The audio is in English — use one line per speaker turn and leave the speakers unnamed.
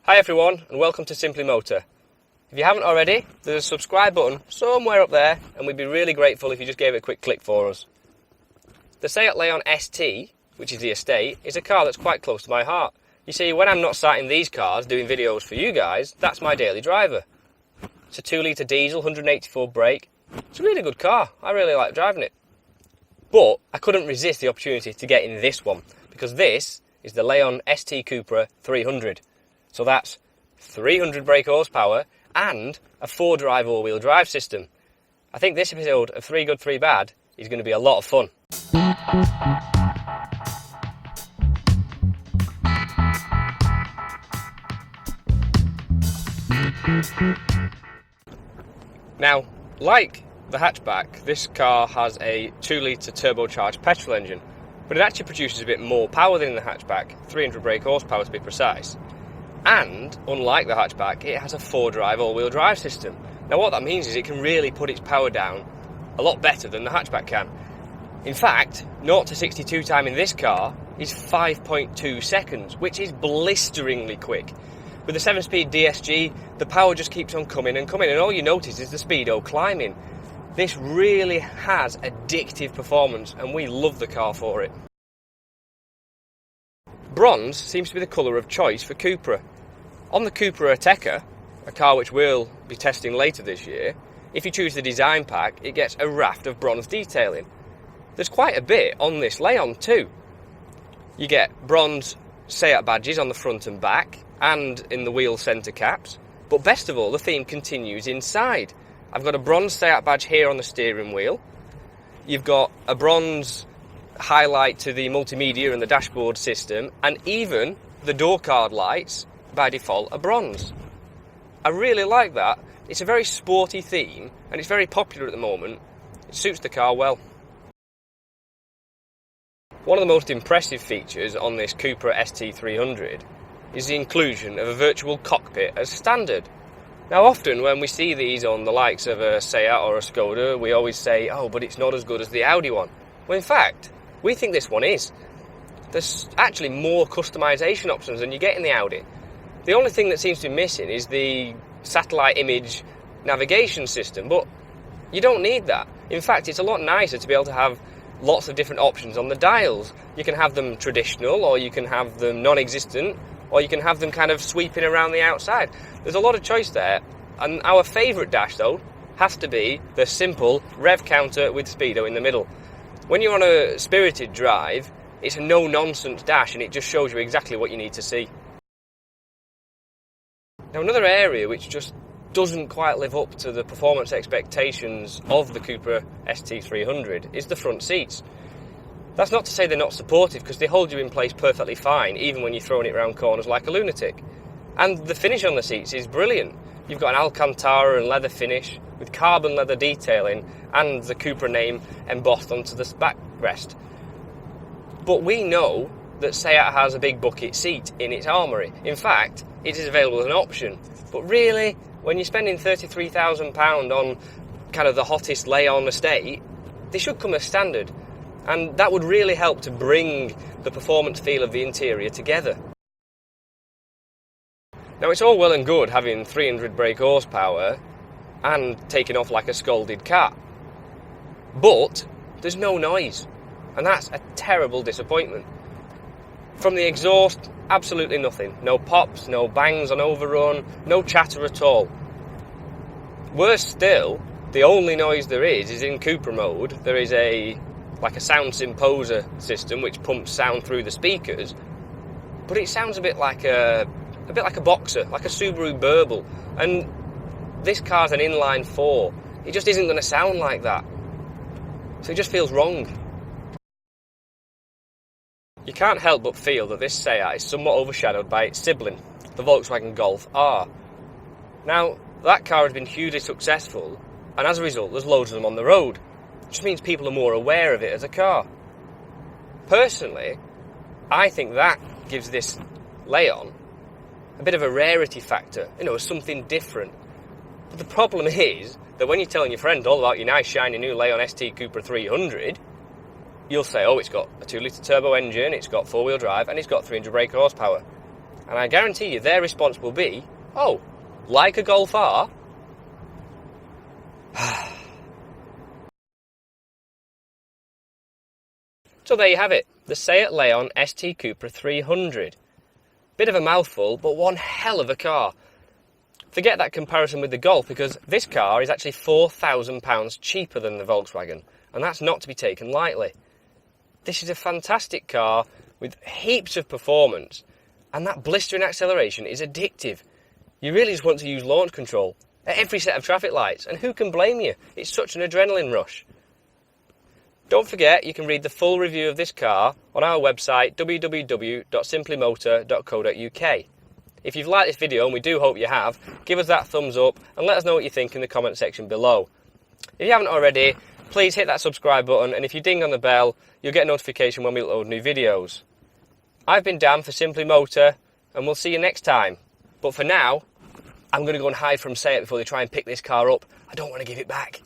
Hi everyone and welcome to Simply Motor. If you haven't already, there's a subscribe button somewhere up there and we'd be really grateful if you just gave it a quick click for us. The Seat Leon ST, which is the estate, is a car that's quite close to my heart. You see, when I'm not sat in these cars doing videos for you guys, that's my daily driver. It's a 2-litre diesel, 184 brake. It's a really good car. I really like driving it. But I couldn't resist the opportunity to get in this one because this is the Leon ST Cupra 300. So that's 300 brake horsepower and a 4-drive all-wheel drive system. I think this episode of 3 Good 3 Bad is going to be a lot of fun. Now, like the hatchback, this car has a 2-litre turbocharged petrol engine, but it actually produces a bit more power than the hatchback, 300 brake horsepower to be precise. And, unlike the hatchback, it has a 4-drive all-wheel drive system. Now what that means is it can really put its power down a lot better than the hatchback can. In fact, 0 to 62 time in this car is 5.2 seconds, which is blisteringly quick. With the 7-speed DSG, the power just keeps on coming and coming, and all you notice is the speedo climbing. This really has addictive performance, and we love the car for it. Bronze seems to be the colour of choice for Cupra. On the Cupra Ateca, a car which we'll be testing later this year, if you choose the design pack, it gets a raft of bronze detailing. There's quite a bit on this Leon too. You get bronze Seat badges on the front and back, and in the wheel centre caps, but best of all, the theme continues inside. I've got a bronze Seat badge here on the steering wheel. You've got a bronze highlight to the multimedia and the dashboard system, and even the door card lights by default are bronze. I really like that. It's a very sporty theme and it's very popular at the moment. It suits the car well. One of the most impressive features on this Cupra ST300 is the inclusion of a virtual cockpit as standard. Now often when we see these on the likes of a Seat or a Skoda, we always say, oh, but it's not as good as the Audi one. Well, in fact, we think this one is. There's actually more customization options than you get in the Audi. The only thing that seems to be missing is the satellite image navigation system, but you don't need that. In fact, it's a lot nicer to be able to have lots of different options on the dials. You can have them traditional, or you can have them non-existent, or you can have them kind of sweeping around the outside. There's a lot of choice there, and our favourite dash, though, has to be the simple rev counter with speedo in the middle. When you're on a spirited drive, it's a no-nonsense dash and it just shows you exactly what you need to see. Now another area which just doesn't quite live up to the performance expectations of the Cupra ST300 is the front seats. That's not to say they're not supportive, because they hold you in place perfectly fine even when you're throwing it around corners like a lunatic. And the finish on the seats is brilliant. You've got an Alcantara and leather finish with carbon leather detailing and the Cupra name embossed onto the backrest. But we know that Seat has a big bucket seat in its armoury. In fact, it is available as an option. But really, when you're spending £33,000 on kind of the hottest Leon estate, they should come as standard. And that would really help to bring the performance feel of the interior together. Now it's all well and good having 300 brake horsepower and taking off like a scolded cat, but there's no noise, and that's a terrible disappointment. From the exhaust, absolutely nothing. No pops, no bangs on overrun, no chatter at all. Worse still, the only noise there is in Cupra mode. There is like a sound symposer system which pumps sound through the speakers, but it sounds a bit like a Boxer, like a Subaru Burble, and this car's an inline 4. It just isn't going to sound like that. So it just feels wrong. You can't help but feel that this Seat is somewhat overshadowed by its sibling, the Volkswagen Golf R. Now, that car has been hugely successful, and as a result there's loads of them on the road. It just means people are more aware of it as a car. Personally, I think that gives this Leon a bit of a rarity factor, something different. But the problem is that when you're telling your friends all about your nice shiny new Leon ST Cupra 300, you'll say, oh, it's got a 2-litre turbo engine, it's got 4-wheel drive, and it's got 300 brake horsepower. And I guarantee you their response will be, oh, like a Golf R? So there you have it, the Seat Leon ST Cupra 300. Bit of a mouthful, but one hell of a car. Forget that comparison with the Golf, because this car is actually £4,000 cheaper than the Volkswagen, and that's not to be taken lightly. This is a fantastic car with heaps of performance, and that blistering acceleration is addictive. You really just want to use launch control at every set of traffic lights, and who can blame you? It's such an adrenaline rush. Don't forget, you can read the full review of this car on our website www.simplymotor.co.uk. If you've liked this video, and we do hope you have, give us that thumbs up and let us know what you think in the comment section below. If you haven't already, please hit that subscribe button, and if you ding on the bell, you'll get a notification when we upload new videos. I've been Dan for Simply Motor, and we'll see you next time. But for now, I'm going to go and hide from Seat before they try and pick this car up. I don't want to give it back.